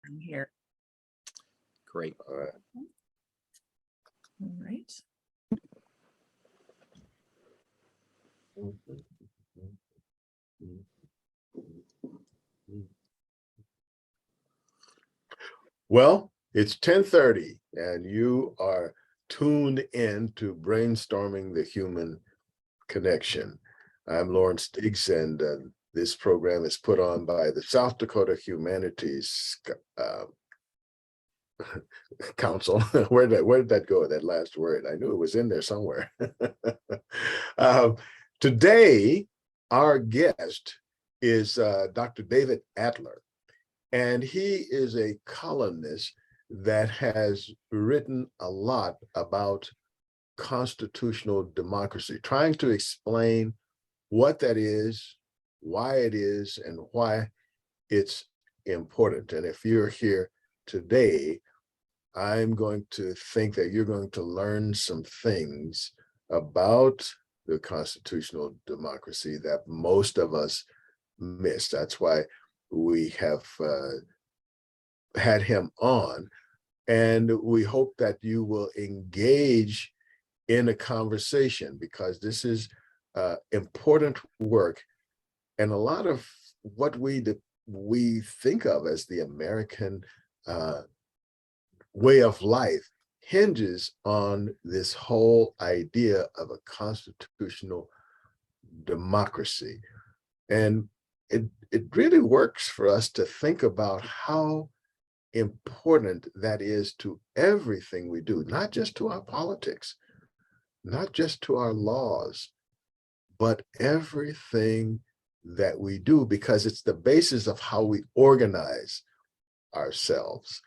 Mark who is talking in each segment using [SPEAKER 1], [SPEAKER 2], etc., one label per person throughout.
[SPEAKER 1] I'm here.
[SPEAKER 2] Great.
[SPEAKER 3] All right.
[SPEAKER 1] All right.
[SPEAKER 3] Well, it's 10:30 and you are tuned in to Brainstorming the Human Connection. I'm Lawrence Diggs, and this program is put on by the South Dakota Humanities Council. Where did that go, that last word? I knew it was in there somewhere. Today, our guest is Dr. David Adler, and he is a columnist that has written a lot about constitutional democracy, trying to explain what that is, why it is, and why it's important. And if you're here today, I'm going to think that you're going to learn some things about the constitutional democracy that most of us miss. That's why we have had him on, and we hope that you will engage in a conversation, because this is important work, and a lot of what we think of as the American way of life hinges on this whole idea of a constitutional democracy. And it really works for us to think about how important that is to everything we do, not just to our politics, not just to our laws, but everything that we do, because it's the basis of how we organize ourselves.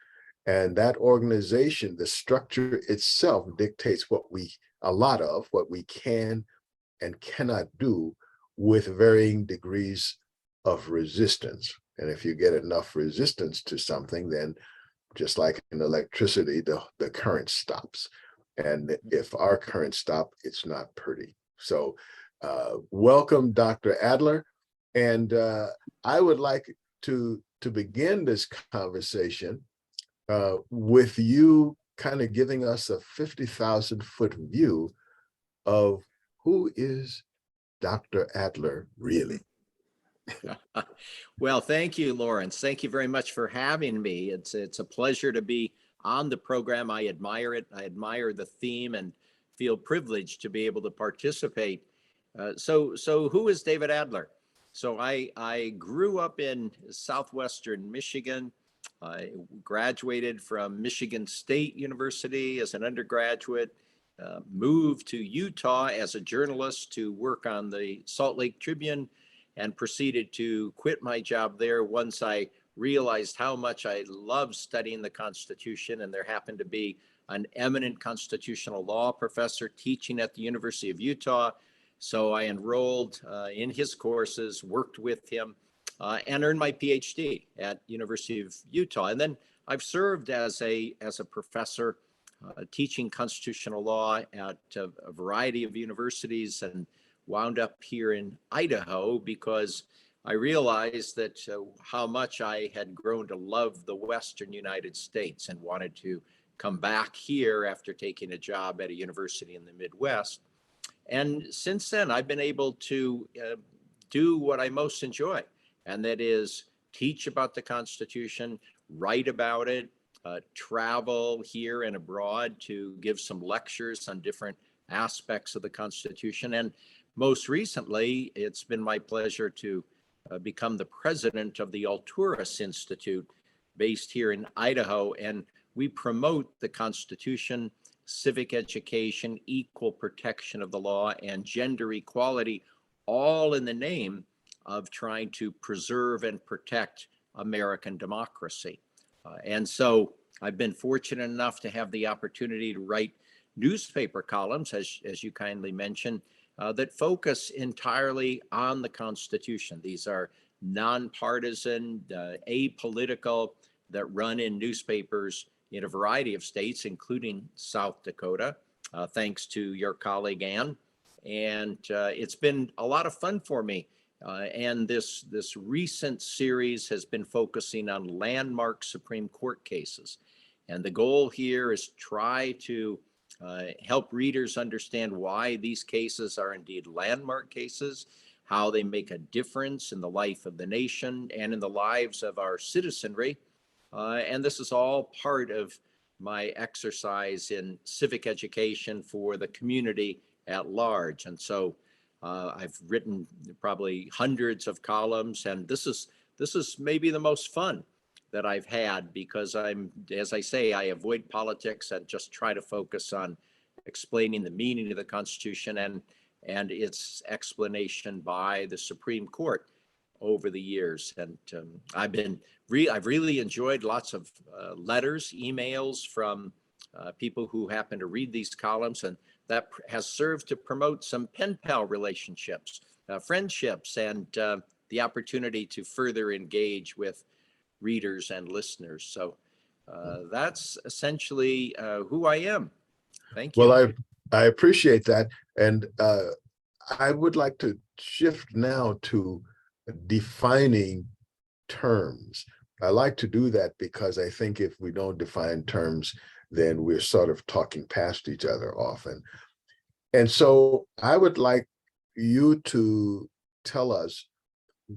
[SPEAKER 3] And that organization, the structure itself, dictates a lot of what we can and cannot do, with varying degrees of resistance. And if you get enough resistance to something, then just like in electricity, the current stops. And if our current stop, it's not pretty. So welcome, Dr. Adler. And I would like to begin this conversation with you kind of giving us a 50,000-foot view of who is Dr. Adler really.
[SPEAKER 2] Well, thank you, Lawrence. Thank you very much for having me. It's a pleasure to be on the program. I admire it. I admire the theme and feel privileged to be able to participate. So who is David Adler? So I grew up in southwestern Michigan. I graduated from Michigan State University as an undergraduate, moved to Utah as a journalist to work on the Salt Lake Tribune, and proceeded to quit my job there once I realized how much I loved studying the Constitution. And there happened to be an eminent constitutional law professor teaching at the University of Utah. So I enrolled in his courses, worked with him, and earned my PhD at University of Utah. And then I've served as a professor teaching constitutional law at a variety of universities, and wound up here in Idaho because I realized that how much I had grown to love the Western United States and wanted to come back here after taking a job at a university in the Midwest. And since then, I've been able to do what I most enjoy, and that is teach about the Constitution, write about it, travel here and abroad to give some lectures on different aspects of the Constitution. And most recently, it's been my pleasure to become the president of the Alturas Institute, based here in Idaho. And we promote the Constitution, civic education, equal protection of the law, and gender equality, all in the name of trying to preserve and protect American democracy. And so I've been fortunate enough to have the opportunity to write newspaper columns, as you kindly mentioned, that focus entirely on the Constitution. These are non-partisan, apolitical, that run in newspapers in a variety of states, including South Dakota, thanks to your colleague, Ann. And it's been a lot of fun for me And this recent series has been focusing on landmark Supreme Court cases. And the goal here is try to help readers understand why these cases are indeed landmark cases, how they make a difference in the life of the nation and in the lives of our citizenry. And this is all part of my exercise in civic education for the community at large. And so I've written probably hundreds of columns, and this is maybe the most fun that I've had, because as I say, I avoid politics and just try to focus on explaining the meaning of the Constitution and its explanation by the Supreme Court over the years. And I've really enjoyed lots of letters, emails from people who happen to read these columns, and that has served to promote some pen pal relationships, friendships, and the opportunity to further engage with readers and listeners. So that's essentially who I am. Thank you.
[SPEAKER 3] Well, I appreciate that. And I would like to shift now to defining terms. I like to do that because I think if we don't define terms, then we're sort of talking past each other often. And so I would like you to tell us,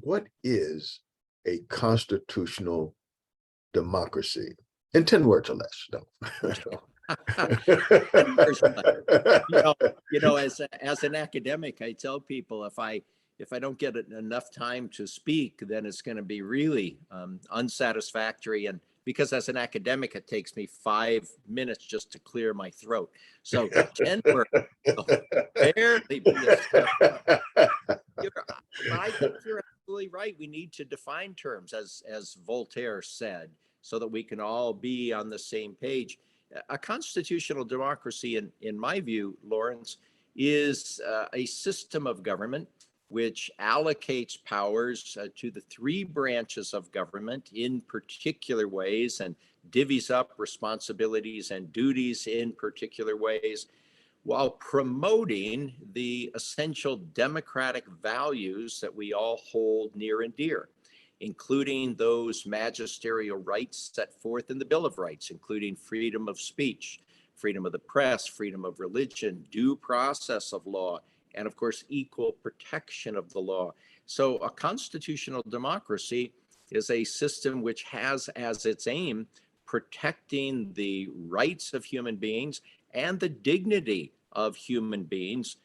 [SPEAKER 3] what is a constitutional democracy? In 10 words or less. No.
[SPEAKER 2] As an academic, I tell people if I don't get enough time to speak, then it's going to be really unsatisfactory. And because as an academic, it takes me 5 minutes just to clear my throat. So 10 words, barely. I think you're absolutely right. We need to define terms, as Voltaire said, so that we can all be on the same page. A constitutional democracy, in my view, Lawrence, is a system of government which allocates powers to the three branches of government in particular ways and divvies up responsibilities and duties in particular ways, while promoting the essential democratic values that we all hold near and dear, including those magisterial rights set forth in the Bill of Rights, including freedom of speech, freedom of the press, freedom of religion, due process of law, and of course, equal protection of the law. So a constitutional democracy is a system which has as its aim protecting the rights of human beings and the dignity of human beings,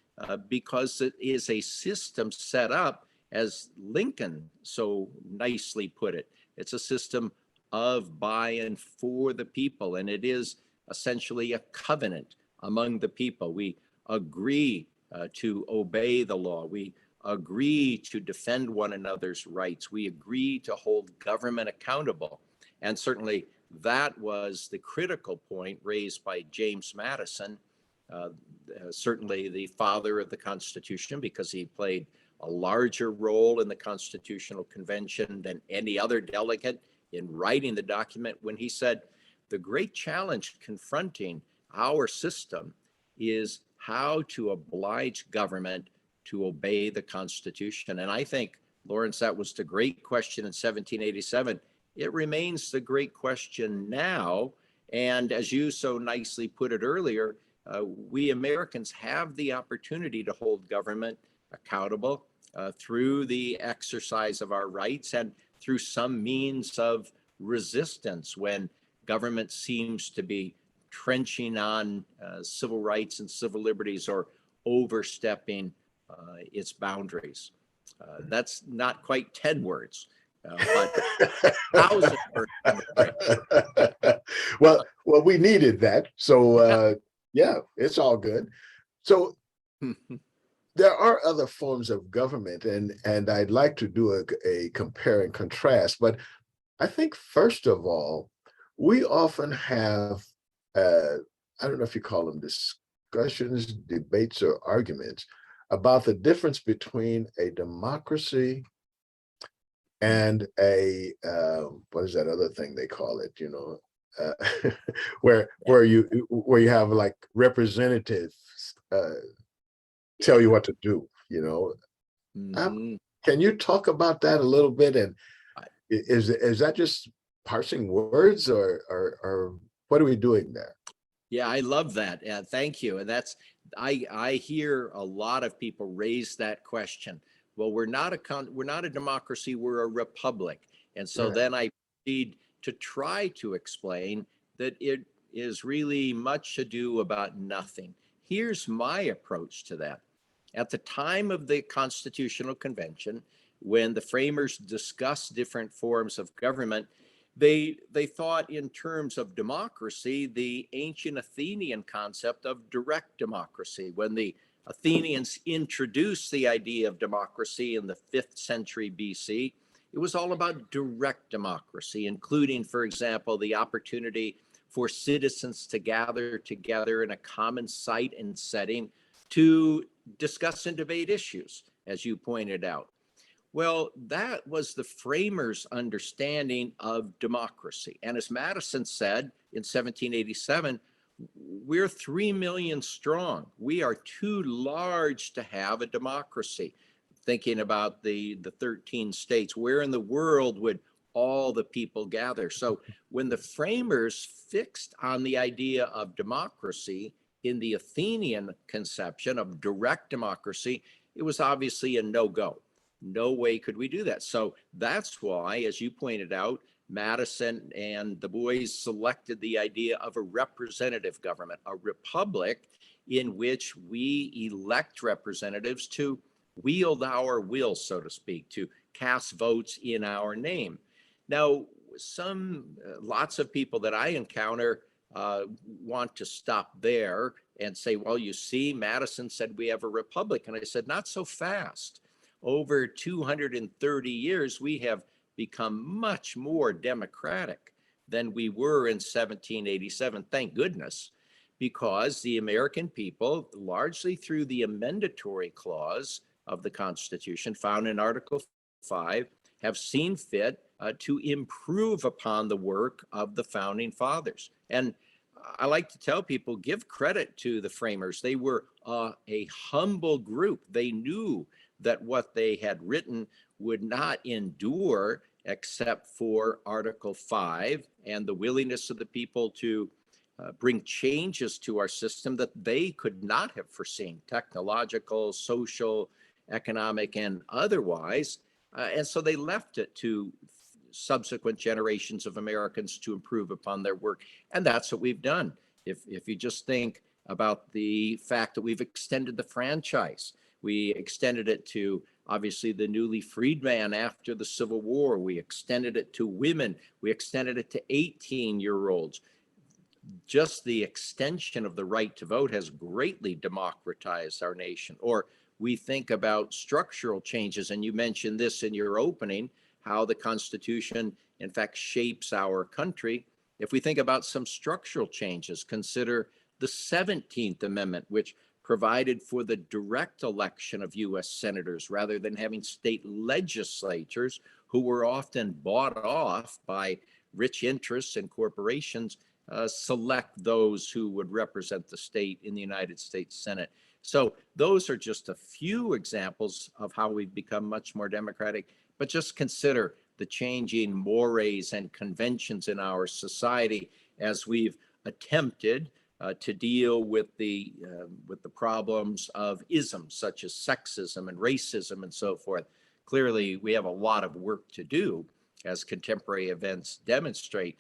[SPEAKER 2] because it is a system set up, as Lincoln so nicely put it, it's a system of, by, and for the people. And it is essentially a covenant among the people. We agree to obey the law. We agree to defend one another's rights. We agree to hold government accountable. And certainly that was the critical point raised by James Madison, certainly the father of the Constitution, because he played a larger role in the Constitutional Convention than any other delegate in writing the document, when he said, the great challenge confronting our system is how to oblige government to obey the Constitution. And I think, Lawrence, that was the great question in 1787. It remains the great question now. And as you so nicely put it earlier, we Americans have the opportunity to hold government accountable through the exercise of our rights and through some means of resistance when government seems to be trenching on civil rights and civil liberties or overstepping its boundaries. That's not quite 10 words, but 1,000 words.
[SPEAKER 3] Well, we needed that. So yeah, it's all good. So there are other forms of government, and I'd like to do a compare and contrast. But I think, first of all, we often have, I don't know if you call them discussions, debates, or arguments about the difference between a democracy and a, what is that other thing they call it, where you have like representatives tell you what to do,
[SPEAKER 2] Mm-hmm.
[SPEAKER 3] Can you talk about that a little bit? And
[SPEAKER 2] I-
[SPEAKER 3] is that just parsing words, or what are we doing there?
[SPEAKER 2] Yeah, I love that. Thank you. And I hear a lot of people raise that question. Well, we're not a democracy, we're a republic. And so
[SPEAKER 3] Yeah.
[SPEAKER 2] then I proceed to try to explain that it is really much ado about nothing. Here's my approach to that. At the time of the Constitutional Convention, when the framers discussed different forms of government, they thought in terms of democracy, the ancient Athenian concept of direct democracy. When the Athenians introduced the idea of democracy in the 5th century BC, it was all about direct democracy, including, for example, the opportunity for citizens to gather together in a common site and setting to discuss and debate issues, as you pointed out. Well, that was the framers' understanding of democracy. And as Madison said in 1787, we're 3 million strong. We are too large to have a democracy. Thinking about the 13 states, where in the world would all the people gather? So when the framers fixed on the idea of democracy in the Athenian conception of direct democracy, it was obviously a no-go. No way could we do that. So that's why, as you pointed out, Madison and the boys selected the idea of a representative government, a republic in which we elect representatives to wield our will, so to speak, to cast votes in our name. Now, lots of people that I encounter want to stop there and say, well, you see, Madison said we have a republic. And I said, not so fast. Over 230 years, we have become much more democratic than we were in 1787. Thank goodness, because the American people, largely through the amendatory clause of the Constitution found in Article 5, have seen fit to improve upon the work of the founding fathers. And I like to tell people, give credit to the framers. They were a humble group. They knew that what they had written would not endure except for Article 5 and the willingness of the people to bring changes to our system that they could not have foreseen, technological, social, economic, and otherwise. And so they left it to subsequent generations of Americans to improve upon their work. And that's what we've done. If you just think about the fact that we've extended the franchise, we extended it to obviously the newly freed man after the Civil War. We extended it to women. We extended it to 18-year-olds. Just the extension of the right to vote has greatly democratized our nation. Or we think about structural changes, and you mentioned this in your opening, how the Constitution, in fact, shapes our country. If we think about some structural changes, consider the 17th Amendment, which provided for the direct election of U.S. senators rather than having state legislatures who were often bought off by rich interests and corporations select those who would represent the state in the United States Senate. So those are just a few examples of how we've become much more democratic. But just consider the changing mores and conventions in our society as we've attempted to deal with the problems of isms such as sexism and racism and so forth. Clearly, we have a lot of work to do, as contemporary events demonstrate,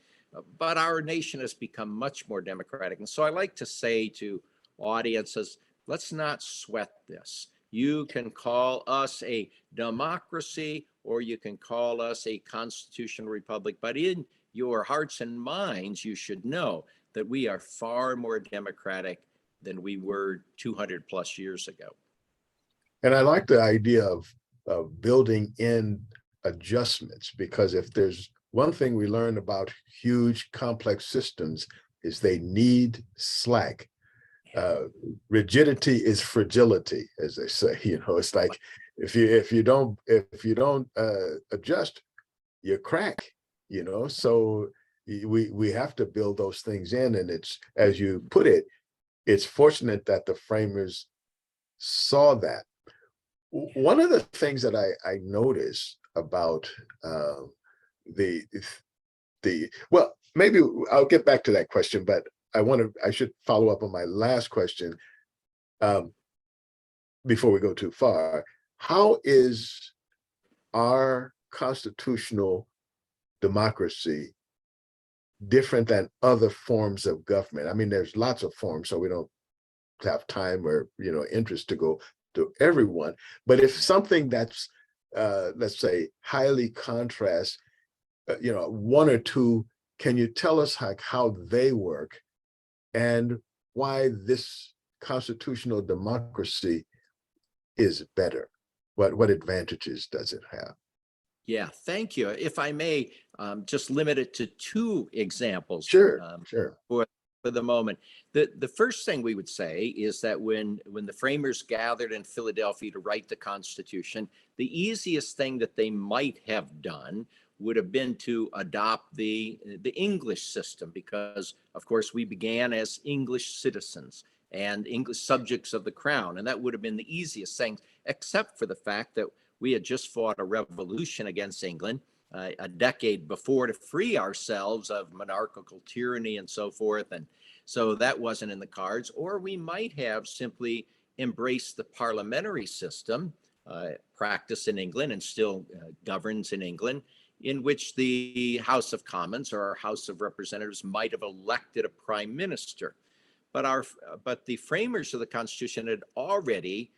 [SPEAKER 2] but our nation has become much more democratic. And so I like to say to audiences, let's not sweat this. You can call us a democracy or you can call us a constitutional republic, but in your hearts and minds, you should know that we are far more democratic than we were 200 plus years ago.
[SPEAKER 3] And I like the idea of building in adjustments, because if there's one thing we learn about huge complex systems is they need slack. Rigidity is fragility, as they say. It's like if you don't adjust, you crack. So we have to build those things in, and it's, as you put it, it's fortunate that the framers saw that. One of the things that I notice about the well, maybe I'll get back to that question, but I should follow up on my last question um, before we go too far. How is our constitutional democracy different than other forms of government? I mean, there's lots of forms, so we don't have time or interest to go to everyone. But if something that's let's say highly contrast, one or two, can you tell us how they work and why this constitutional democracy is better? What advantages does it have?
[SPEAKER 2] Yeah, thank you. If I may, just limit it to two examples.
[SPEAKER 3] Sure, sure.
[SPEAKER 2] For the moment. The first thing we would say is that when the framers gathered in Philadelphia to write the Constitution, the easiest thing that they might have done would have been to adopt the English system, because of course we began as English citizens and English subjects of the crown, and that would have been the easiest thing, except for the fact that we had just fought a revolution against England a decade before to free ourselves of monarchical tyranny and so forth. And so that wasn't in the cards. Or we might have simply embraced the parliamentary system, practiced in England and still governs in England, in which the House of Commons or our House of Representatives might have elected a prime minister. But the framers of the Constitution had already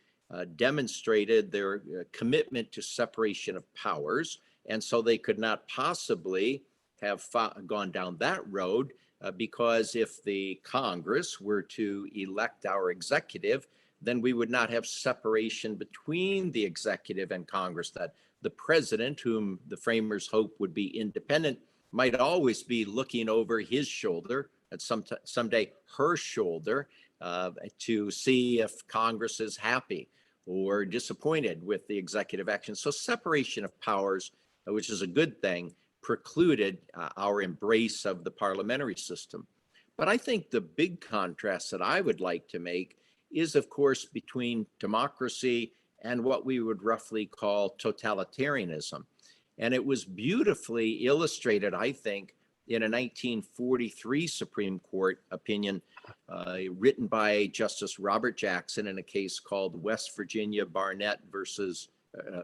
[SPEAKER 2] demonstrated their commitment to separation of powers, and so they could not possibly have gone down that road, because if the Congress were to elect our executive, then we would not have separation between the executive and Congress, that the president, whom the framers hope would be independent, might always be looking over his shoulder, at someday her shoulder, to see if Congress is happy or disappointed with the executive action. So separation of powers, which is a good thing, precluded our embrace of the parliamentary system. But I think the big contrast that I would like to make is, of course, between democracy and what we would roughly call totalitarianism. And it was beautifully illustrated, I think, in a 1943 Supreme Court opinion written by Justice Robert Jackson in a case called West Virginia Barnett versus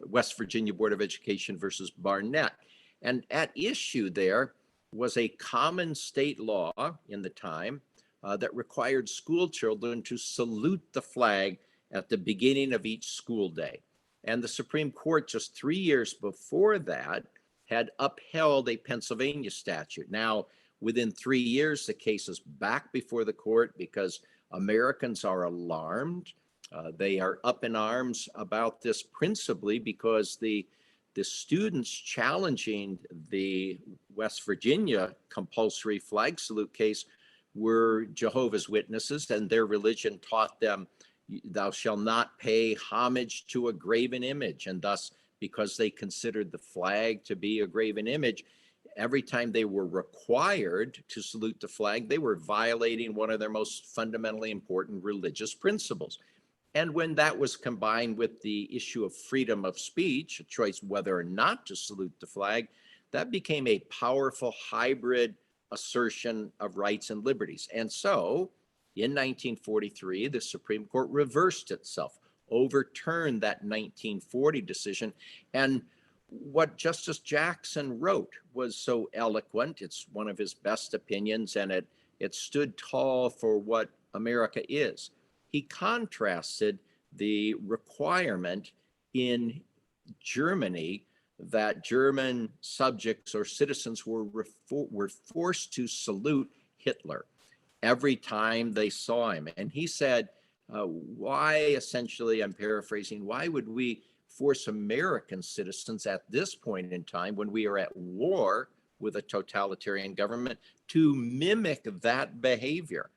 [SPEAKER 2] West Virginia Board of Education versus Barnett. And at issue there was a common state law in the time that required school children to salute the flag at the beginning of each school day. And the Supreme Court, just 3 years before that, had upheld a Pennsylvania statute. Now, within 3 years, the case is back before the court because Americans are alarmed. They are up in arms about this, principally because the students challenging the West Virginia compulsory flag salute case were Jehovah's Witnesses, and their religion taught them, thou shalt not pay homage to a graven image. And thus, because they considered the flag to be a graven image, every time they were required to salute the flag, they were violating one of their most fundamentally important religious principles. And when that was combined with the issue of freedom of speech, a choice whether or not to salute the flag, that became a powerful hybrid assertion of rights and liberties. And so in 1943, the Supreme Court reversed itself, overturned that 1940 decision. And what Justice Jackson wrote was so eloquent. It's one of his best opinions, and it stood tall for what America is. He contrasted the requirement in Germany that German subjects or citizens were forced to salute Hitler every time they saw him. And he said, why, essentially, I'm paraphrasing, why would we force American citizens at this point in time, when we are at war with a totalitarian government, to mimic that behavior?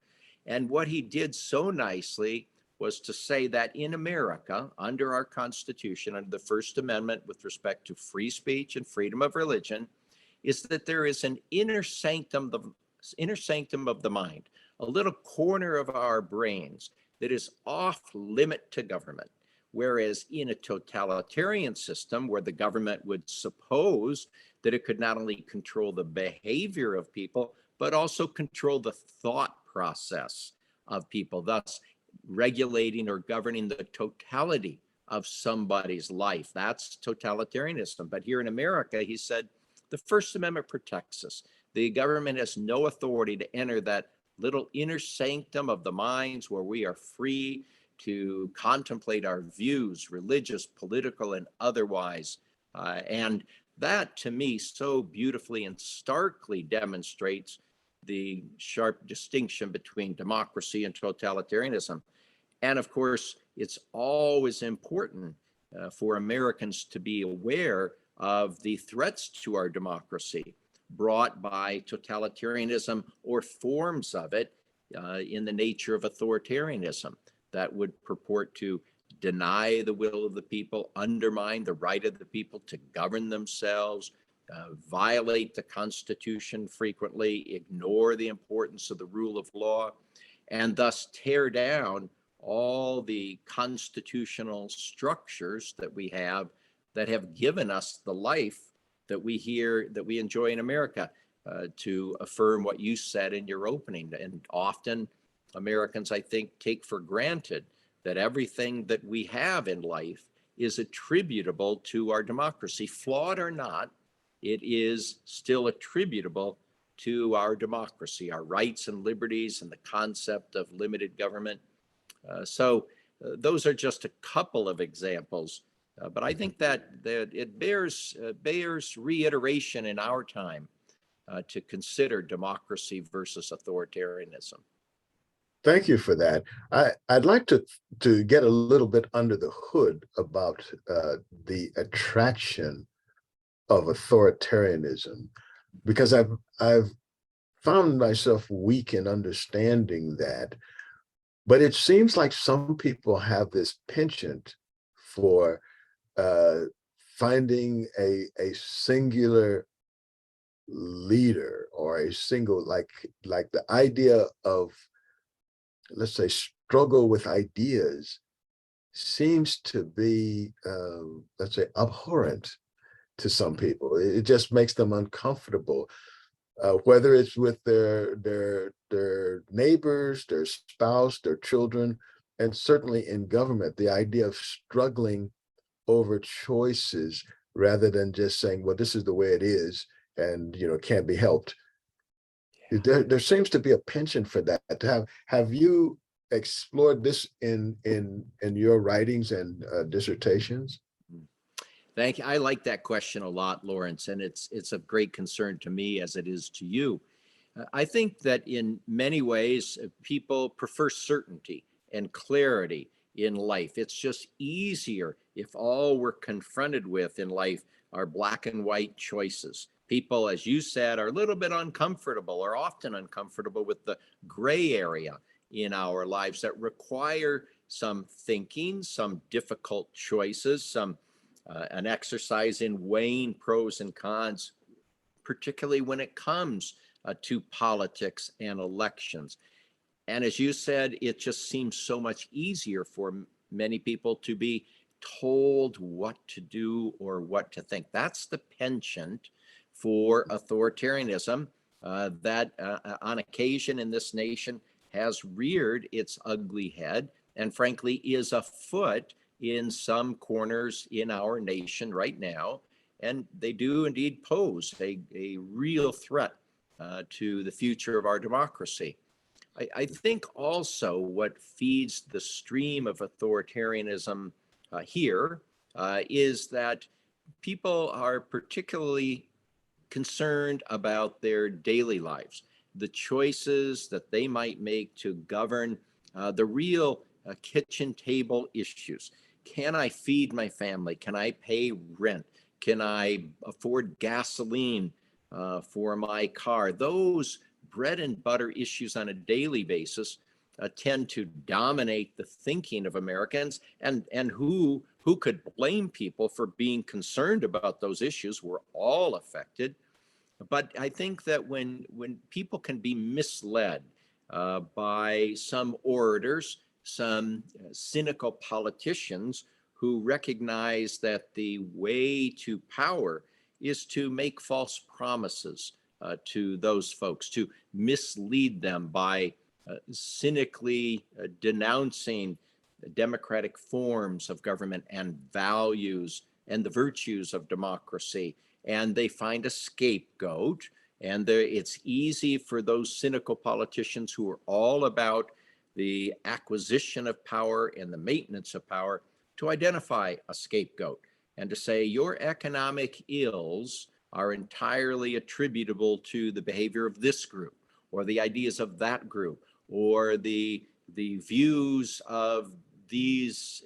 [SPEAKER 2] And what he did so nicely was to say that in America, under our Constitution, under the First Amendment with respect to free speech and freedom of religion, is that there is an inner sanctum of the mind, a little corner of our brains that is off limit to government, Whereas in a totalitarian system where the government would suppose that it could not only control the behavior of people, but also control the thought process of people, thus regulating or governing the totality of somebody's life. That's totalitarianism. But here in America, he said, the First Amendment protects us. The government has no authority to enter that little inner sanctum of the minds where we are free to contemplate our views, religious, political, and otherwise. And that, to me, so beautifully and starkly demonstrates the sharp distinction between democracy and totalitarianism. And of course, it's always important for Americans to be aware of the threats to our democracy brought by totalitarianism or forms of it in the nature of authoritarianism that would purport to deny the will of the people, undermine the right of the people to govern themselves, violate the Constitution frequently, ignore the importance of the rule of law, and thus tear down all the constitutional structures that we have that have given us the life that we enjoy in America. To affirm what you said in your opening, and often Americans, I think, take for granted that everything that we have in life is attributable to our democracy. Flawed or not, it is still attributable to our democracy, our rights and liberties, and the concept of limited government. So those are just a couple of examples, but I think that it bears reiteration in our time to consider democracy versus authoritarianism.
[SPEAKER 3] Thank you for that. I'd like to get a little bit under the hood about the attraction of authoritarianism, because I've found myself weak in understanding that. But it seems like some people have this penchant for finding a singular leader or a single, like the idea of, let's say, struggle with ideas seems to be, let's say, abhorrent to some people. It just makes them uncomfortable. Whether it's with their neighbors, their spouse, their children, and certainly in government, the idea of struggling over choices rather than just saying, well, this is the way it is and can't be helped. There seems to be a penchant for that. Have you explored this in your writings and dissertations?
[SPEAKER 2] Thank you. I like that question a lot, Lawrence, and it's of great concern to me as it is to you. I think that in many ways, people prefer certainty and clarity in life. It's just easier if all we're confronted with in life are black and white choices. People, as you said, are a little bit uncomfortable or often uncomfortable with the gray area in our lives that require some thinking, some difficult choices, some an exercise in weighing pros and cons, particularly when it comes to politics and elections. And as you said, it just seems so much easier for many people to be told what to do or what to think. That's the penchant for authoritarianism that on occasion in this nation has reared its ugly head and frankly is afoot in some corners in our nation right now. And they do indeed pose a real threat to the future of our democracy. I think also what feeds the stream of authoritarianism here is that people are particularly concerned about their daily lives, the choices that they might make to govern the real kitchen table issues. Can I feed my family? Can I pay rent? Can I afford gasoline for my car? Those bread and butter issues on a daily basis tend to dominate the thinking of Americans, and who could blame people for being concerned about those issues? We're all affected. But I think that when people can be misled by some orators, some cynical politicians who recognize that the way to power is to make false promises to those folks, to mislead them by cynically denouncing democratic forms of government and values and the virtues of democracy. And they find a scapegoat. And it's easy for those cynical politicians who are all about the acquisition of power and the maintenance of power to identify a scapegoat and to say your economic ills are entirely attributable to the behavior of this group or the ideas of that group or the views of these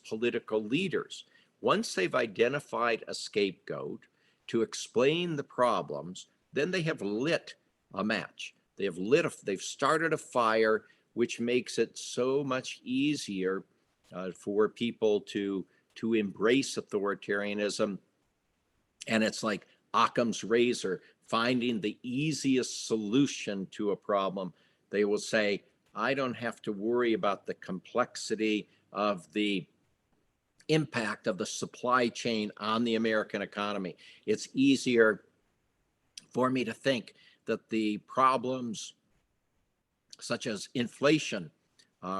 [SPEAKER 2] political leaders. Once they've identified a scapegoat to explain the problems, then they have lit a match. They've started a fire, which makes it so much easier for people to embrace authoritarianism. And it's like Occam's razor, finding the easiest solution to a problem. They will say, I don't have to worry about the complexity of the impact of the supply chain on the American economy. It's easier for me to think that the problems such as inflation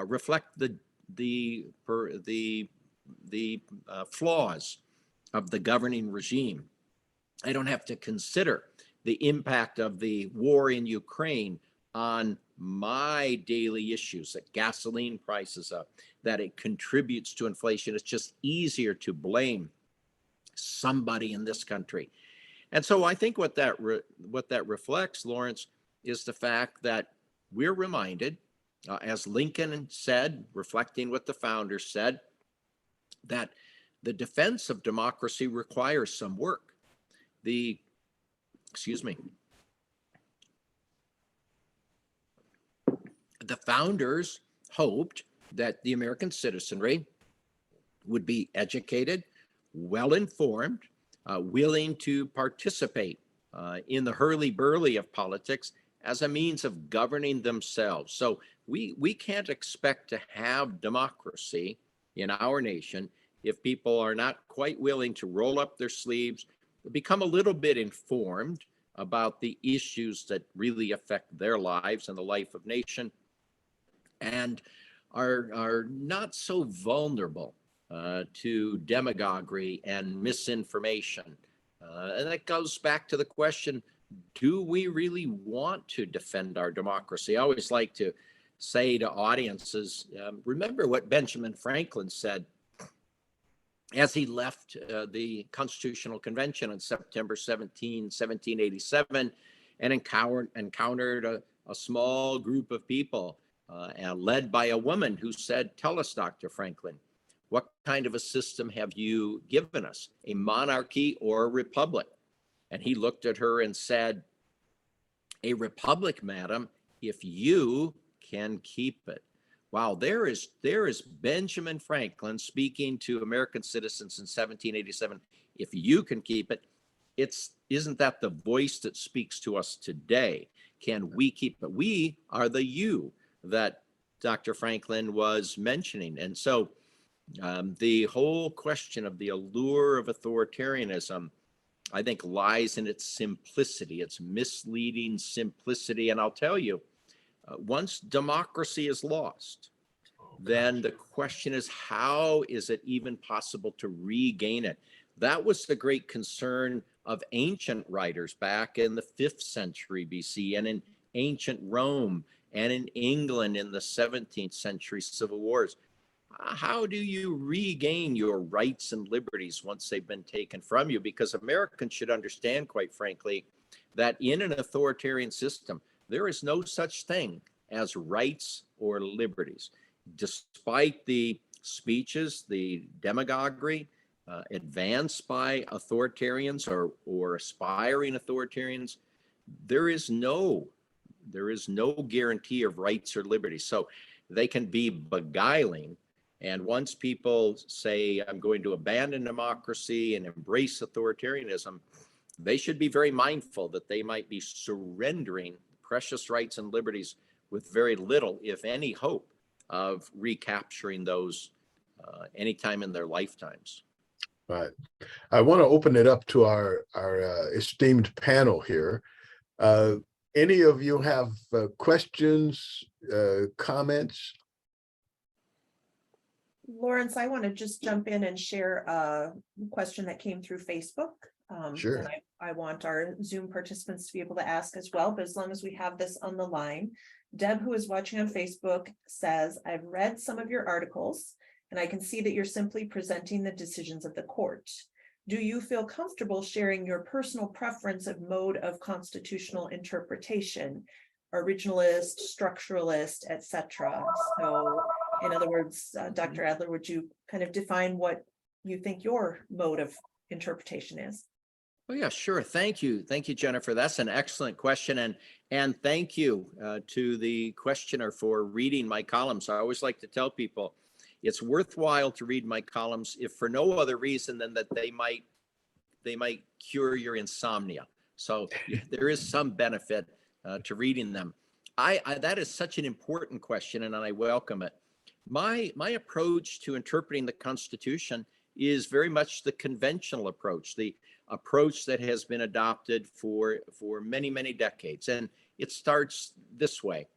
[SPEAKER 2] reflect the flaws of the governing regime. I don't have to consider the impact of the war in Ukraine on my daily issues, that gasoline prices up, that it contributes to inflation. It's just easier to blame somebody in this country. And so I think what that reflects, Lawrence, is the fact that we're reminded, as Lincoln said, reflecting what the founders said, that the defense of democracy requires some work. The founders hoped that the American citizenry would be educated, well-informed, willing to participate in the hurly-burly of politics as a means of governing themselves. So we can't expect to have democracy in our nation if people are not quite willing to roll up their sleeves, become a little bit informed about the issues that really affect their lives and the life of nation, and are not so vulnerable to demagoguery and misinformation. And that goes back to the question, do we really want to defend our democracy? I always like to say to audiences, remember what Benjamin Franklin said as he left the Constitutional Convention on September 17, 1787, and encountered a small group of people led by a woman who said, tell us, Dr. Franklin, what kind of a system have you given us, a monarchy or a republic? And he looked at her and said, a republic, madam, if you can keep it. Wow, there is Benjamin Franklin speaking to American citizens in 1787. If you can keep it, isn't that the voice that speaks to us today? Can we keep it? We are the you that Dr. Franklin was mentioning. And so the whole question of the allure of authoritarianism, I think, lies in its simplicity, its misleading simplicity. And I'll tell you, once democracy is lost, then the question is, how is it even possible to regain it? That was the great concern of ancient writers back in the 5th century BC and in ancient Rome and in England in the 17th century civil wars. How do you regain your rights and liberties once they've been taken from you? Because Americans should understand, quite frankly, that in an authoritarian system, there is no such thing as rights or liberties. Despite the speeches, the demagoguery advanced by authoritarians or aspiring authoritarians, there is no guarantee of rights or liberties. So they can be beguiling. And once people say, I'm going to abandon democracy and embrace authoritarianism, they should be very mindful that they might be surrendering precious rights and liberties with very little, if any, hope of recapturing those anytime in their lifetimes.
[SPEAKER 3] Right. I want to open it up to our esteemed panel here. Any of you have questions, comments?
[SPEAKER 1] Lawrence, I want to just jump in and share a question that came through Facebook.
[SPEAKER 3] Sure.
[SPEAKER 1] And I want our Zoom participants to be able to ask as well, but as long as we have this on the line. Deb, who is watching on Facebook, says, I've read some of your articles and I can see that you're simply presenting the decisions of the court. Do you feel comfortable sharing your personal preference of mode of constitutional interpretation, originalist, structuralist, etc.? So in other words, Dr. Adler, would you kind of define what you think your mode of interpretation is?
[SPEAKER 2] Oh yeah, sure. Thank you. Thank you, Jennifer. That's an excellent question. And thank you to the questioner for reading my columns. I always like to tell people it's worthwhile to read my columns, if for no other reason than that they might cure your insomnia. So there is some benefit to reading them. That is such an important question, and I welcome it. My approach to interpreting the Constitution is very much the conventional approach, the approach that has been adopted for many, many decades. And it starts this way.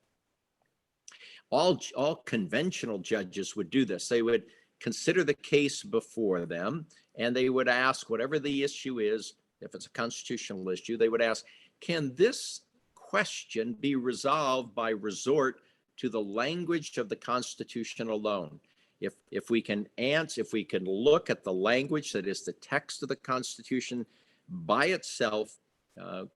[SPEAKER 2] All conventional judges would do this. They would consider the case before them, and they would ask, whatever the issue is, if it's a constitutional issue, they would ask, can this question be resolved by resort to the language of the Constitution alone? If we can look at the language that is the text of the Constitution by itself,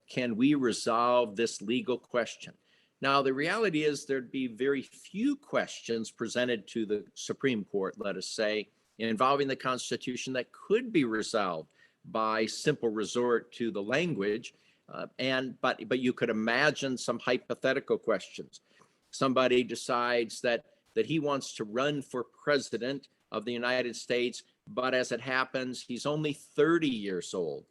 [SPEAKER 2] can we resolve this legal question? Now, the reality is there'd be very few questions presented to the Supreme Court, let us say, involving the Constitution that could be resolved by simple resort to the language. But you could imagine some hypothetical questions. Somebody decides that he wants to run for president of the United States, but as it happens, he's only 30 years old.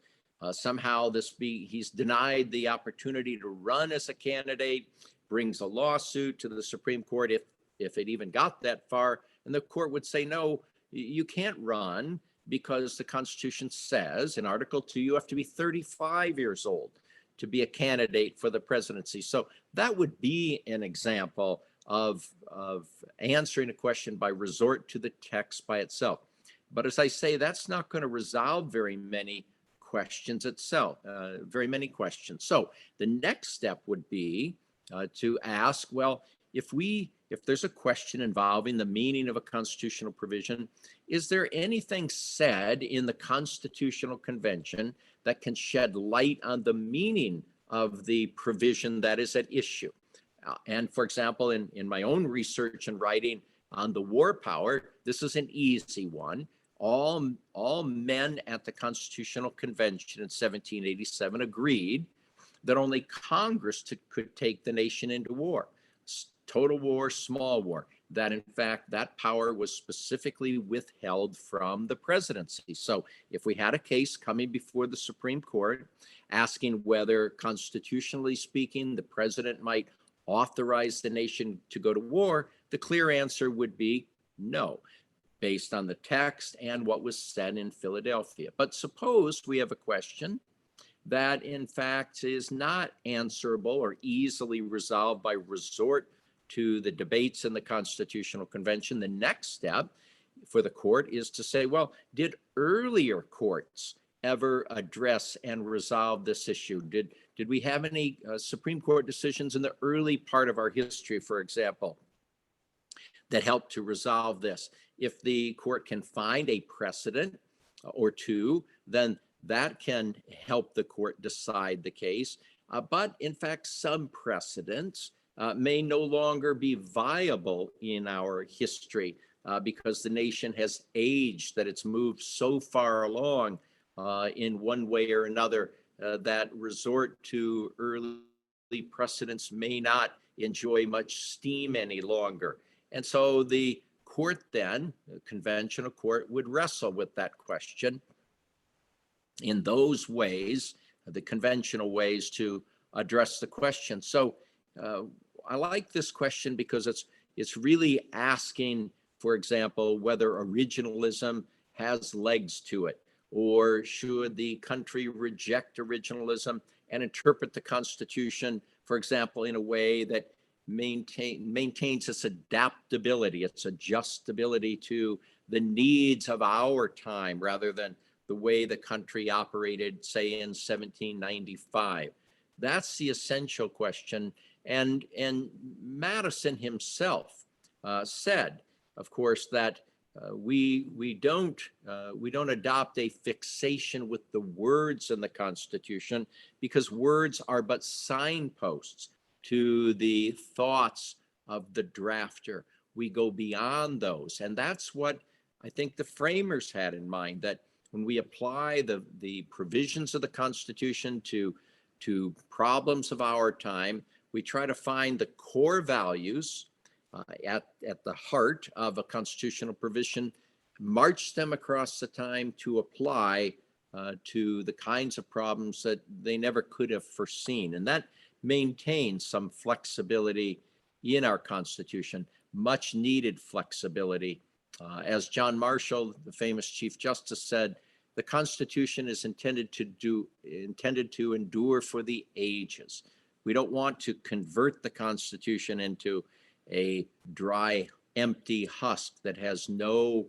[SPEAKER 2] Somehow he's denied the opportunity to run as a candidate, brings a lawsuit to the Supreme Court if it even got that far, and the court would say, no, you can't run because the Constitution says in Article 2 you have to be 35 years old to be a candidate for the presidency. So that would be an example of answering a question by resort to the text by itself. But as I say, that's not going to resolve very many questions itself, very many questions. So the next step would be to ask, well, if there's a question involving the meaning of a constitutional provision, is there anything said in the Constitutional Convention that can shed light on the meaning of the provision that is at issue? And for example, in my own research and writing on the war power, this is an easy one. All men at the Constitutional Convention in 1787 agreed that only Congress could take the nation into war. Total war, small war. That in fact, that power was specifically withheld from the presidency. So if we had a case coming before the Supreme Court asking whether constitutionally speaking, the president might authorize the nation to go to war, the clear answer would be no, based on the text and what was said in Philadelphia. But suppose we have a question that in fact is not answerable or easily resolved by resort to the debates in the Constitutional Convention. The next step for the court is to say, well, did earlier courts ever address and resolve this issue? Did we have any Supreme Court decisions in the early part of our history, for example, that helped to resolve this? If the court can find a precedent or two, then that can help the court decide the case. But in fact, some precedents may no longer be viable in our history because the nation has aged, that it's moved so far along in one way or another that resort to early precedents may not enjoy much steam any longer. And so the court then, the conventional court, would wrestle with that question in those ways, the conventional ways to address the question. So I like this question because it's really asking for example, whether originalism has legs to it, or should the country reject originalism and interpret the Constitution, for example, in a way that maintains its adaptability, its adjustability to the needs of our time rather than the way the country operated, say, in 1795. That's the essential question. And Madison himself said, of course, that we don't adopt a fixation with the words in the Constitution, because words are but signposts to the thoughts of the drafter. We go beyond those, and that's what I think the framers had in mind, that when we apply the provisions of the Constitution to problems of our time, we try to find the core values at the heart of a constitutional provision, march them across the time to apply to the kinds of problems that they never could have foreseen. And that maintains some flexibility in our Constitution, much needed flexibility. As John Marshall, the famous Chief Justice, said, the Constitution is intended to endure for the ages. We don't want to convert the Constitution into a dry, empty husk that has no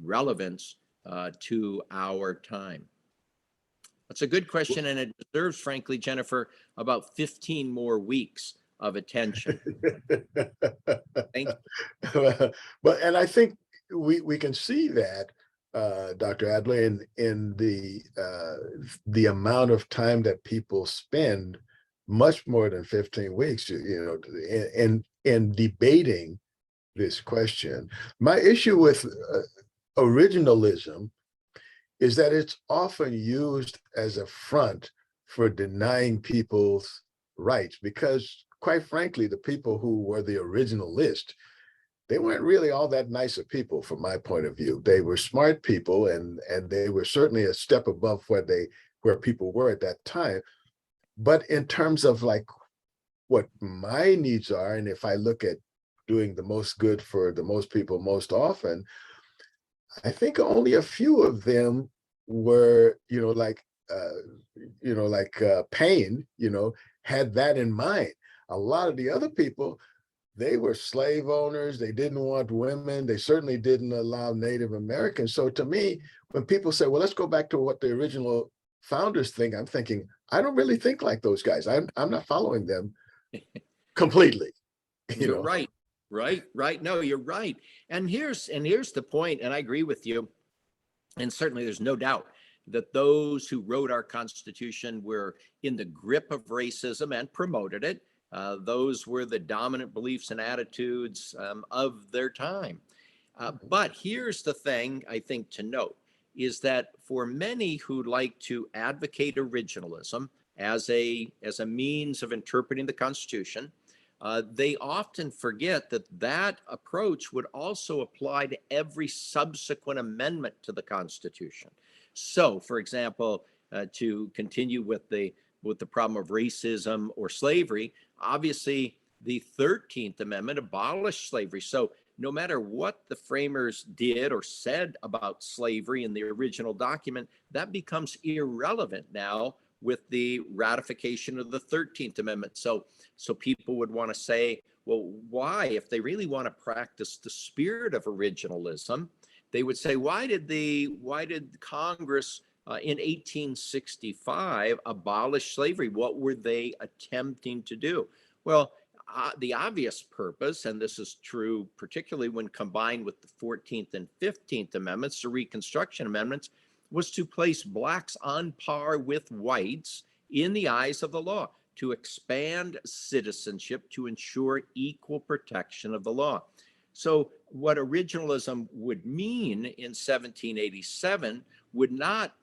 [SPEAKER 2] relevance to our time. That's a good question, and it deserves, frankly, Jennifer, about 15 more weeks of attention. Thank you.
[SPEAKER 3] But and I think we can see that, Dr. Adler, in the amount of time that people spend, much more than 15 weeks, in debating this question. My issue with originalism is that it's often used as a front for denying people's rights, because quite frankly, the people who were the original list, they weren't really all that nice of people from my point of view. They were smart people, and they were certainly a step above where people were at that time. But in terms of like what my needs are, and if I look at doing the most good for the most people most often, I think only a few of them were, Paine, had that in mind. A lot of the other people, they were slave owners. They didn't want women. They certainly didn't allow Native Americans. So to me, when people say, well, let's go back to what the original founders think, I'm thinking, I don't really think like those guys. I'm not following them completely.
[SPEAKER 2] You're right. No, you're right. And here's the point, and I agree with you. And certainly there's no doubt that those who wrote our Constitution were in the grip of racism and promoted it. Those were the dominant beliefs and attitudes of their time. But here's the thing I think to note, is that for many who like to advocate originalism as a means of interpreting the Constitution, they often forget that approach would also apply to every subsequent amendment to the Constitution. So, for example, to continue with the problem of racism or slavery, obviously the 13th Amendment abolished slavery. So no matter what the framers did or said about slavery in the original document, that becomes irrelevant now with the ratification of the 13th Amendment. So people would want to say, well, why? If they really want to practice the spirit of originalism, they would say, why did Congress in 1865 abolish slavery? What were they attempting to do? Well, the obvious purpose, and this is true particularly when combined with the 14th and 15th Amendments, the Reconstruction Amendments, was to place blacks on par with whites in the eyes of the law, to expand citizenship, to ensure equal protection of the law. So what originalism would mean in 1787 would not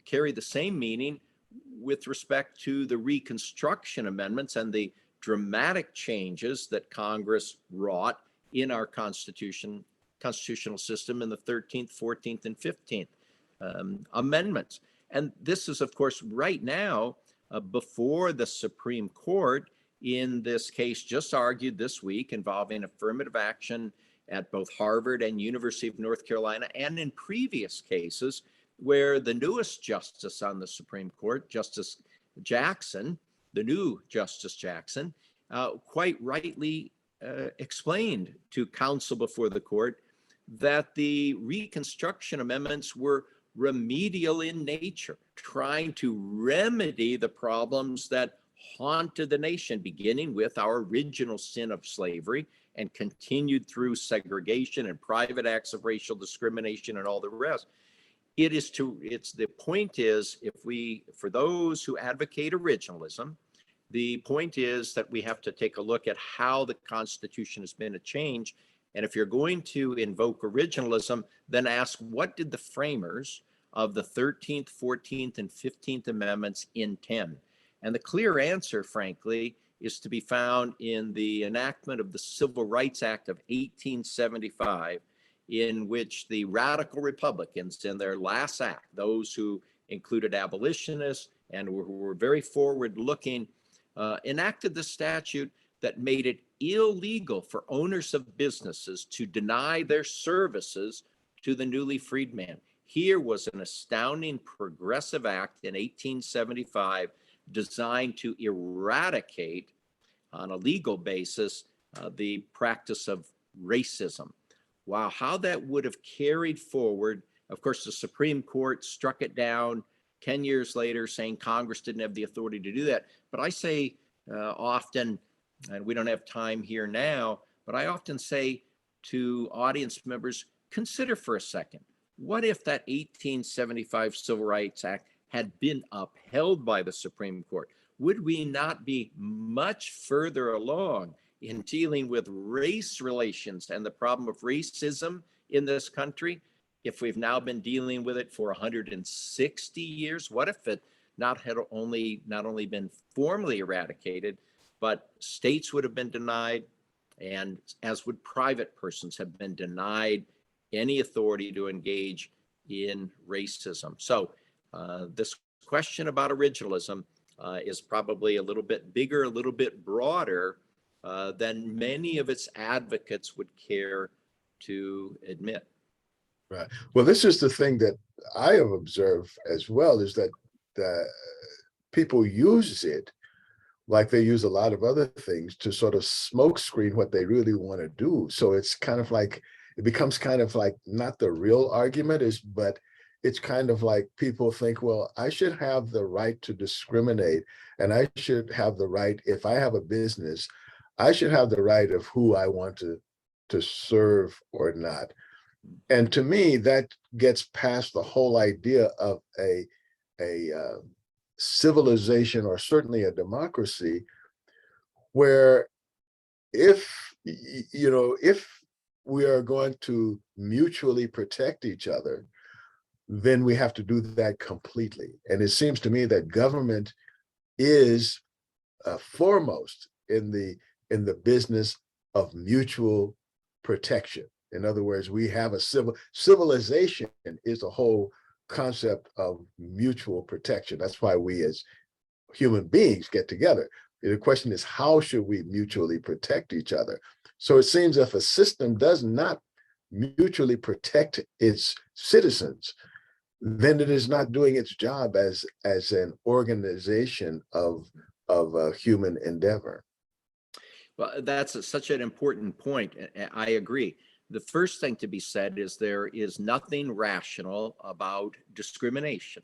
[SPEAKER 2] carry the same meaning with respect to the Reconstruction Amendments and the dramatic changes that Congress wrought in our constitutional system in the 13th, 14th, and 15th amendments. And this is, of course, right now before the Supreme Court in this case just argued this week involving affirmative action at both Harvard and University of North Carolina, and in previous cases where the newest justice on the Supreme Court, Justice Jackson, the new Justice Jackson, quite rightly explained to counsel before the court that the Reconstruction Amendments were remedial in nature, trying to remedy the problems that haunted the nation, beginning with our original sin of slavery and continued through segregation and private acts of racial discrimination and all the rest. The point is, for those who advocate originalism, the point is that we have to take a look at how the Constitution has been a change. And if you're going to invoke originalism, then ask, what did the framers of the 13th, 14th, and 15th Amendments intend? And the clear answer, frankly, is to be found in the enactment of the Civil Rights Act of 1875, in which the radical Republicans, in their last act, those who included abolitionists and who were very forward-looking, enacted the statute that made it illegal for owners of businesses to deny their services to the newly freed man. Here was an astounding progressive act in 1875 designed to eradicate, on a legal basis, the practice of racism. Wow, how that would have carried forward. Of course, the Supreme Court struck it down 10 years later, saying Congress didn't have the authority to do that. But I say often, and we don't have time here now, but I often say to audience members, consider for a second, what if that 1875 Civil Rights Act had been upheld by the Supreme Court? Would we not be much further along in dealing with race relations and the problem of racism in this country if we've now been dealing with it for 160 years? What if it not only been formally eradicated, but states would have been denied, and as would private persons have been denied any authority to engage in racism? So this question about originalism is probably a little bit bigger, a little bit broader than many of its advocates would care to admit.
[SPEAKER 3] Right. Well, this is the thing that I have observed as well, is that people use it like they use a lot of other things to sort of smokescreen what they really want to do. So it's kind of like, it becomes kind of like not the real argument but it's kind of like people think, well, I should have the right to discriminate, and I should have the right, if I have a business, I should have the right of who I want to serve or not. And to me, that gets past the whole idea of a civilization, or certainly a democracy, where if we are going to mutually protect each other, then we have to do that completely. And it seems to me that government is foremost in the business of mutual protection. In other words, we have a civilization is a whole concept of mutual protection. That's why we as human beings get together. The question is, how should we mutually protect each other? So it seems if a system does not mutually protect its citizens, then it is not doing its job as an organization of human endeavor.
[SPEAKER 2] Well, that's such an important point. I agree. The first thing to be said is there is nothing rational about discrimination.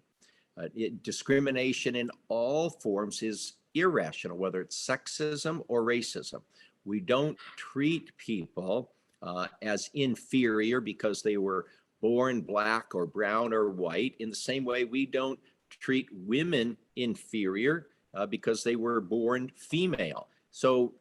[SPEAKER 2] Discrimination in all forms is irrational, whether it's sexism or racism. We don't treat people as inferior because they were born black or brown or white, in the same way we don't treat women inferior because they were born female. So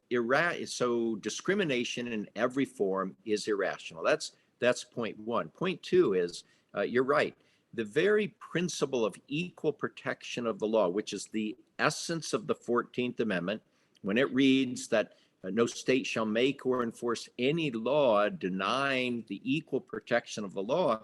[SPEAKER 2] discrimination in every form is irrational. That's point one. Point two is, you're right, the very principle of equal protection of the law, which is the essence of the 14th Amendment, when it reads that no state shall make or enforce any law denying the equal protection of the law,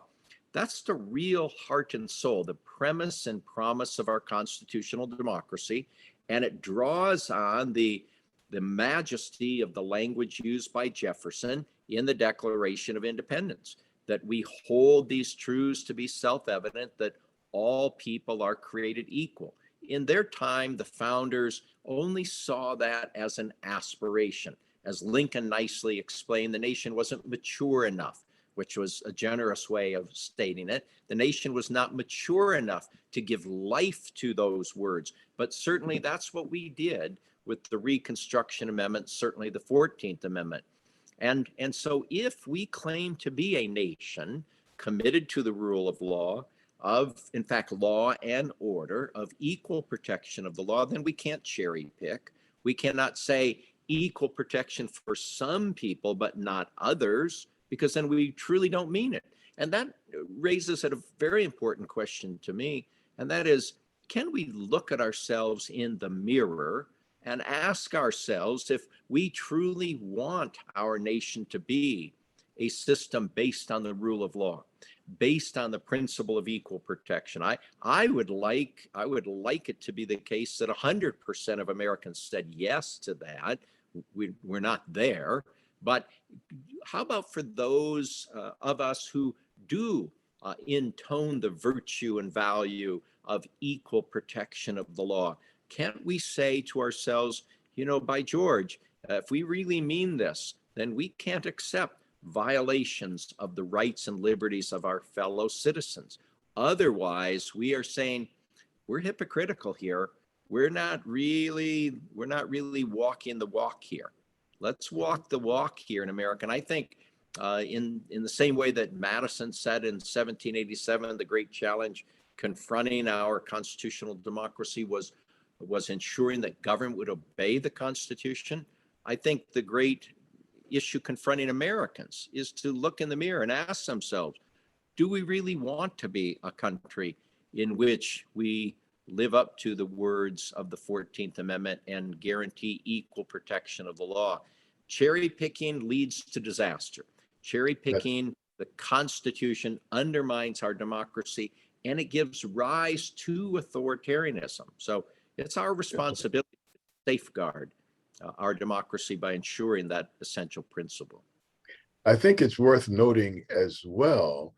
[SPEAKER 2] that's the real heart and soul, the premise and promise of our constitutional democracy. And it draws on the the majesty of the language used by Jefferson in the Declaration of Independence, that we hold these truths to be self-evident, that all people are created equal. In their time, the founders only saw that as an aspiration. As Lincoln nicely explained, the nation wasn't mature enough, which was a generous way of stating it. The nation was not mature enough to give life to those words, but certainly that's what we did with the Reconstruction Amendment, certainly the 14th Amendment. And so if we claim to be a nation committed to the rule of law, of, in fact, law and order, of equal protection of the law, then we can't cherry pick. We cannot say equal protection for some people, but not others, because then we truly don't mean it. And that raises a very important question to me, and that is, can we look at ourselves in the mirror and ask ourselves if we truly want our nation to be a system based on the rule of law, based on the principle of equal protection? I would like it to be the case that 100% of Americans said yes to that. We're not there, but how about for those of us who do intone the virtue and value of equal protection of the law? Can't we say to ourselves, by George, if we really mean this, then we can't accept violations of the rights and liberties of our fellow citizens. Otherwise, we are saying we're hypocritical here. We're not really walking the walk here. Let's walk the walk here in America. And I think in the same way that Madison said in 1787, the great challenge confronting our constitutional democracy was ensuring that government would obey the Constitution. I think the great issue confronting Americans is to look in the mirror and ask themselves, do we really want to be a country in which we live up to the words of the 14th Amendment and guarantee equal protection of the law? Cherry picking leads to disaster. Cherry picking the Constitution undermines our democracy, and it gives rise to authoritarianism. So it's our responsibility to safeguard our democracy by ensuring that essential principle.
[SPEAKER 3] I think it's worth noting as well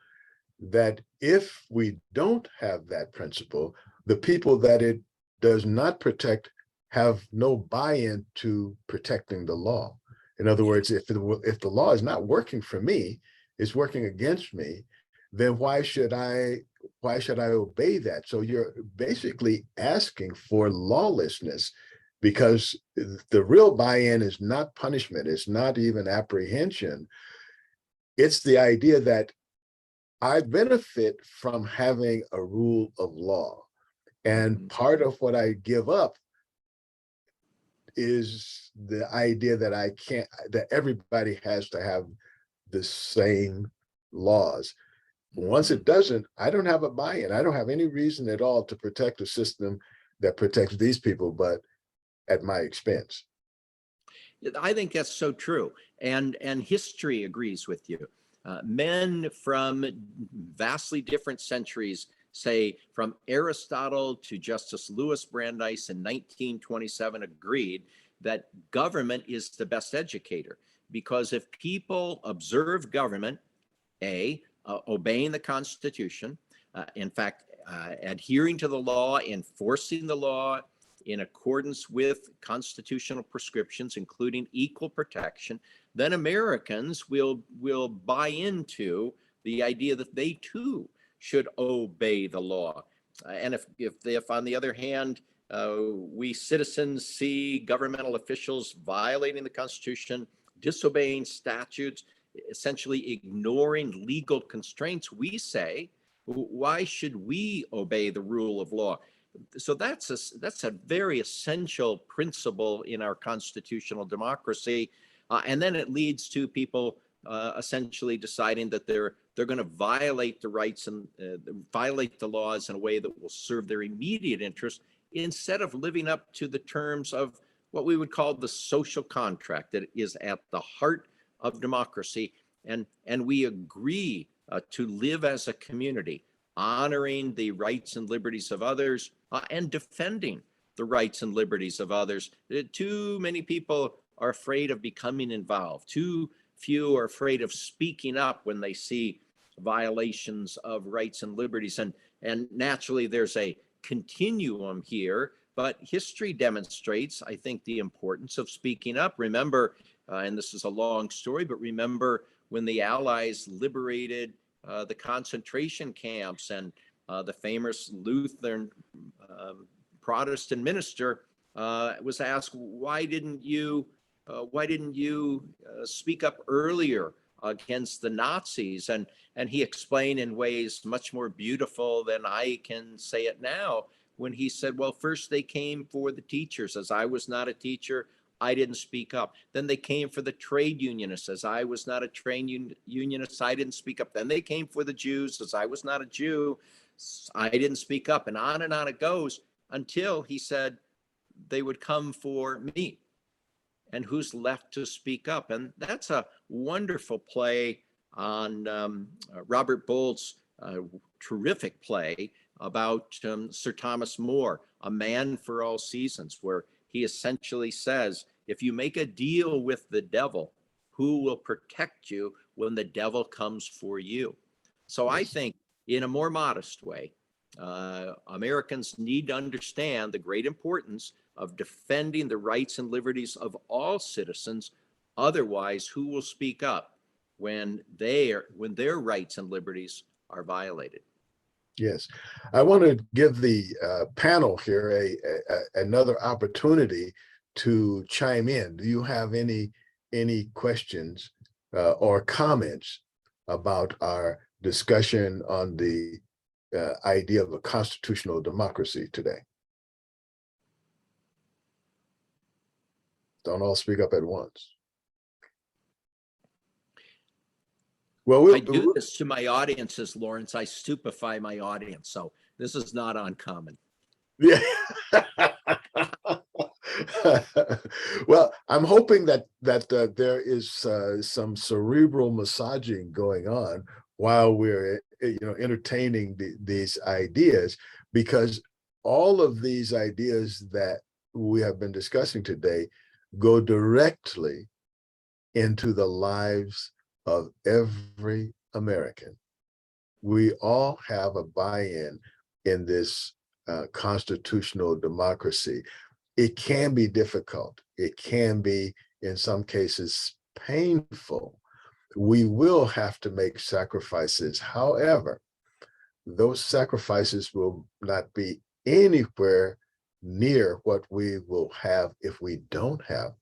[SPEAKER 3] that if we don't have that principle, the people that it does not protect have no buy-in to protecting the law. In other words, if the law is not working for me, it's working against me, then why should I obey that? So you're basically asking for lawlessness, because the real buy-in is not punishment. It's not even apprehension. It's the idea that I benefit from having a rule of law. And part of what I give up is the idea that that everybody has to have the same laws. Once it doesn't, I don't have a buy-in. I don't have any reason at all to protect a system that protects these people, but at my expense.
[SPEAKER 2] I think that's so true. And history agrees with you. Men from vastly different centuries, say from Aristotle to Justice Louis Brandeis in 1927, agreed that government is the best educator, because if people observe government, obeying the Constitution, in fact, adhering to the law, enforcing the law in accordance with constitutional prescriptions, including equal protection, then Americans will buy into the idea that they too should obey the law. And if on the other hand, we citizens see governmental officials violating the Constitution, disobeying statutes, essentially ignoring legal constraints, we say, why should we obey the rule of law? So that's a very essential principle in our constitutional democracy. And then it leads to people essentially deciding that they're going to violate the rights and violate the laws in a way that will serve their immediate interest, instead of living up to the terms of what we would call the social contract that is at the heart of democracy. And we agree to live as a community, honoring the rights and liberties of others, and defending the rights and liberties of others. Too many people are afraid of becoming involved. Too few are afraid of speaking up when they see violations of rights and liberties. And naturally, there's a continuum here, but history demonstrates, I think, the importance of speaking up. Remember, and this is a long story, but remember when the Allies liberated the concentration camps, and the famous Lutheran Protestant minister was asked, why didn't you speak up earlier against the Nazis? And he explained in ways much more beautiful than I can say it now, when he said, well, first they came for the teachers. As I was not a teacher, I didn't speak up. Then they came for the trade unionists. As I was not a trade unionist, I didn't speak up. Then they came for the Jews. As I was not a Jew, I didn't speak up. And on it goes, until he said they would come for me. And who's left to speak up? And that's a wonderful play on Robert Bolt's terrific play about Sir Thomas More, A Man for All Seasons, where he essentially says, if you make a deal with the devil, who will protect you when the devil comes for you? So I think, in a more modest way, Americans need to understand the great importance of defending the rights and liberties of all citizens. Otherwise, who will speak up when their rights and liberties are violated?
[SPEAKER 3] Yes, I want to give the panel here another opportunity to chime in. Do you have any questions or comments about our discussion on the idea of a constitutional democracy today? Don't all speak up at once. Well,
[SPEAKER 2] I do this to my audiences, Lawrence. I stupefy my audience. So this is not uncommon.
[SPEAKER 3] Yeah. Well, I'm hoping that there is some cerebral massaging going on while we're entertaining these ideas, because all of these ideas that we have been discussing today go directly into the lives of every American. We all have a buy-in in this constitutional democracy. It can be difficult. It can be, in some cases, painful. We will have to make sacrifices. However, those sacrifices will not be anywhere near what we will have if we don't have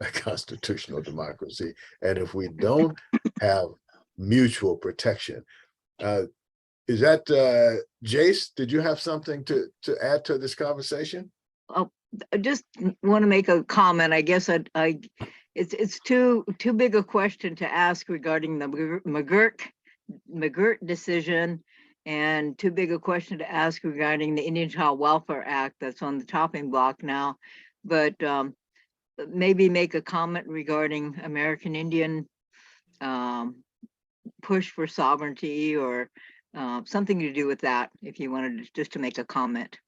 [SPEAKER 3] a constitutional democracy, and if we don't have mutual protection. Is that Jace? Did you have something to add to this conversation?
[SPEAKER 4] Oh, I just want to make a comment. I guess it's too big a question to ask regarding the McGirt decision, and too big a question to ask regarding the Indian Child Welfare Act that's on the chopping block now. But maybe make a comment regarding American Indian push for sovereignty, or something to do with that, if you wanted just to make a comment.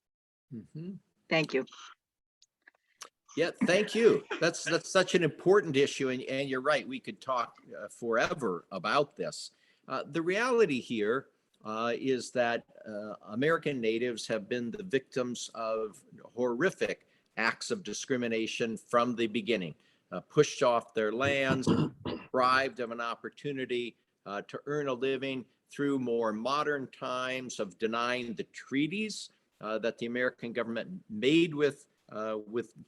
[SPEAKER 2] Mm-hmm.
[SPEAKER 4] Thank you.
[SPEAKER 2] Yeah, thank you. That's such an important issue, and you're right. We could talk forever about this. The reality here is that American natives have been the victims of horrific acts of discrimination from the beginning, pushed off their lands, deprived of an opportunity to earn a living, through more modern times of denying the treaties that the American government made with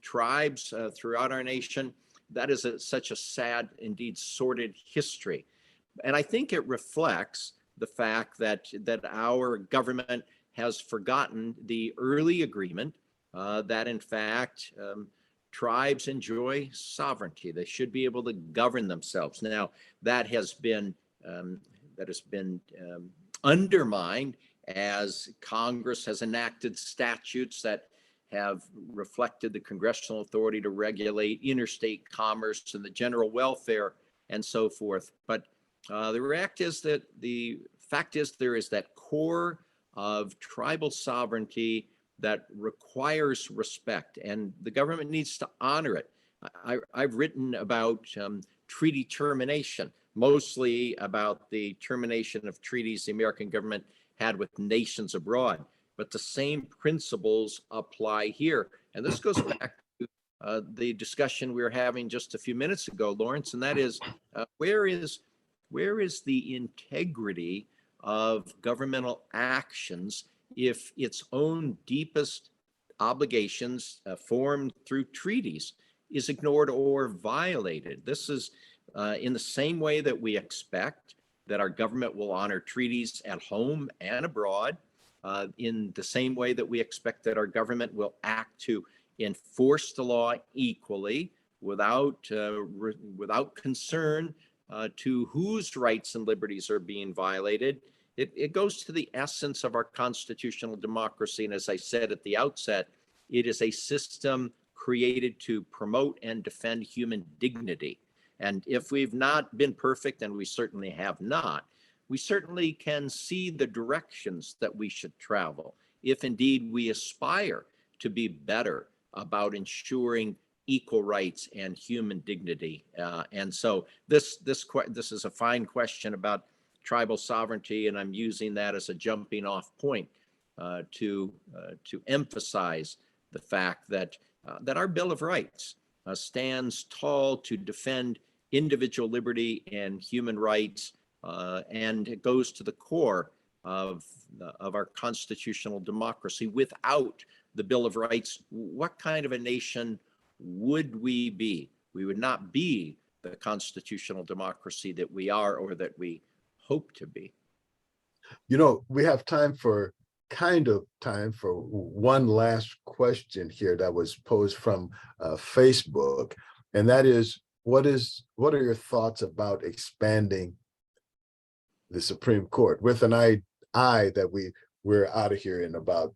[SPEAKER 2] tribes throughout our nation. That is such a sad, indeed sordid history. And I think it reflects the fact that our government has forgotten the early agreement that in fact tribes enjoy sovereignty. They should be able to govern themselves. Now, that has been undermined as Congress has enacted statutes that have reflected the congressional authority to regulate interstate commerce and the general welfare and so forth. But the fact is there is that core of tribal sovereignty that requires respect, and the government needs to honor it. I've written about treaty termination, mostly about the termination of treaties the American government had with nations abroad. But the same principles apply here. And this goes back to the discussion we were having just a few minutes ago, Lawrence, and that is where is the integrity of governmental actions if its own deepest obligations formed through treaties is ignored or violated? This is in the same way that we expect that our government will honor treaties at home and abroad, in the same way that we expect that our government will act to enforce the law equally without concern to whose rights and liberties are being violated. It goes to the essence of our constitutional democracy. And as I said at the outset, it is a system created to promote and defend human dignity. And if we've not been perfect, and we certainly have not, we certainly can see the directions that we should travel if indeed we aspire to be better about ensuring equal rights and human dignity. And so this is a fine question about tribal sovereignty, and I'm using that as a jumping off point to emphasize the fact that our Bill of Rights stands tall to defend individual liberty and human rights, and it goes to the core of our constitutional democracy. Without the Bill of Rights, what kind of a nation would we be? We would not be the constitutional democracy that we are, or that we hope to be.
[SPEAKER 3] You know, we have time for one last question here that was posed from Facebook, and that is, what are your thoughts about expanding the Supreme Court, with an eye that we're out of here in about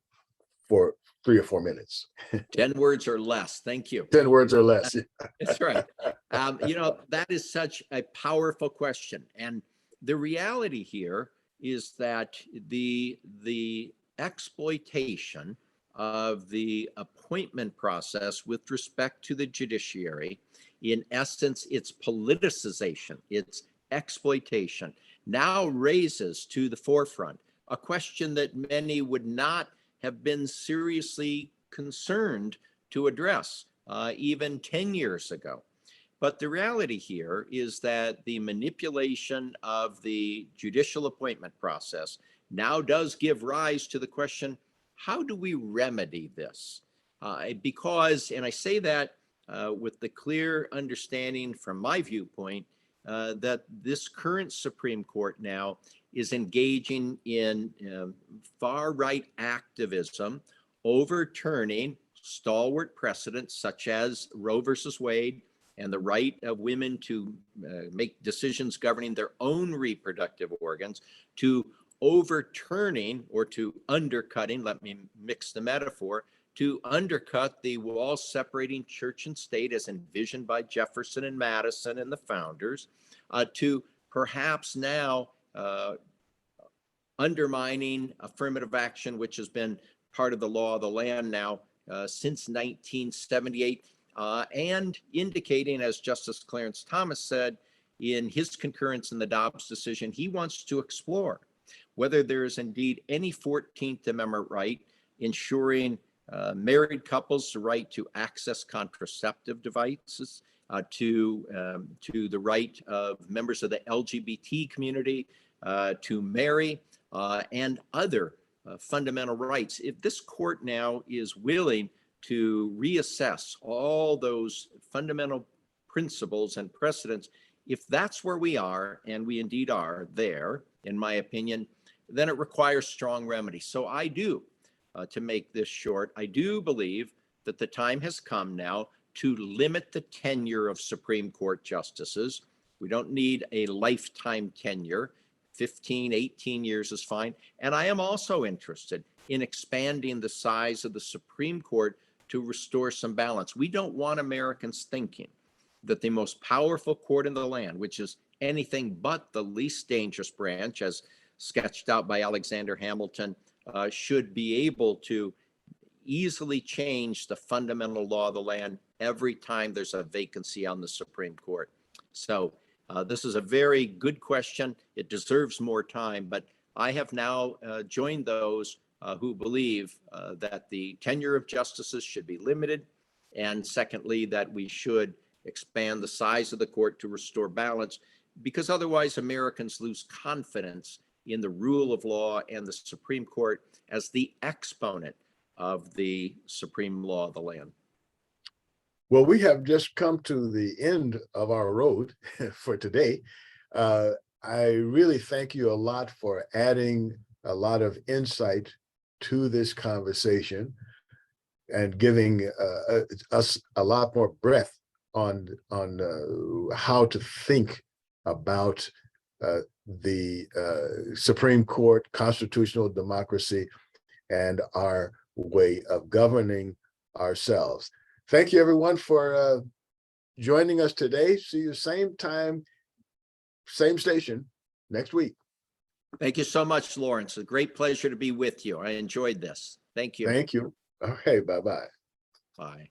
[SPEAKER 3] 3 or 4 minutes?
[SPEAKER 2] 10 words or less. Thank you.
[SPEAKER 3] 10 words or less.
[SPEAKER 2] That's right. That is such a powerful question. And the reality here is that the exploitation of the appointment process with respect to the judiciary, in essence, its politicization, its exploitation, now raises to the forefront a question that many would not have been seriously concerned to address even 10 years ago. But the reality here is that the manipulation of the judicial appointment process now does give rise to the question, how do we remedy this? Because, and I say that with the clear understanding from my viewpoint, that this current Supreme Court now is engaging in far-right activism, overturning stalwart precedents such as Roe versus Wade and the right of women to make decisions governing their own reproductive organs, to overturning or to undercutting, let me mix the metaphor, to undercut the wall separating church and state as envisioned by Jefferson and Madison and the founders, to perhaps now undermining affirmative action, which has been part of the law of the land now since 1978, and indicating, as Justice Clarence Thomas said in his concurrence in the Dobbs decision, he wants to explore whether there is indeed any 14th Amendment right ensuring married couples the right to access contraceptive devices, to the right of members of the LGBT community to marry, and other fundamental rights. If this court now is willing to reassess all those fundamental principles and precedents, if that's where we are, and we indeed are there, in my opinion, then it requires strong remedy. So I do, to make this short, I do believe that the time has come now to limit the tenure of Supreme Court justices. We don't need a lifetime tenure. 15, 18 years is fine. And I am also interested in expanding the size of the Supreme Court to restore some balance. We don't want Americans thinking that the most powerful court in the land, which is anything but the least dangerous branch, as sketched out by Alexander Hamilton, should be able to easily change the fundamental law of the land every time there's a vacancy on the Supreme Court. So this is a very good question. It deserves more time, but I have now joined those who believe that the tenure of justices should be limited. And secondly, that we should expand the size of the court to restore balance, because otherwise Americans lose confidence in the rule of law and the Supreme Court as the exponent of the supreme law of the land.
[SPEAKER 3] Well, we have just come to the end of our road for today. I really thank you a lot for adding a lot of insight to this conversation and giving us a lot more breadth on how to think about the Supreme Court, constitutional democracy, and our way of governing ourselves. Thank you, everyone, for joining us today. See you same time, same station next week.
[SPEAKER 2] Thank you so much, Lawrence. A great pleasure to be with you. I enjoyed this. Thank you.
[SPEAKER 3] Thank you. Okay, bye-bye.
[SPEAKER 2] Bye.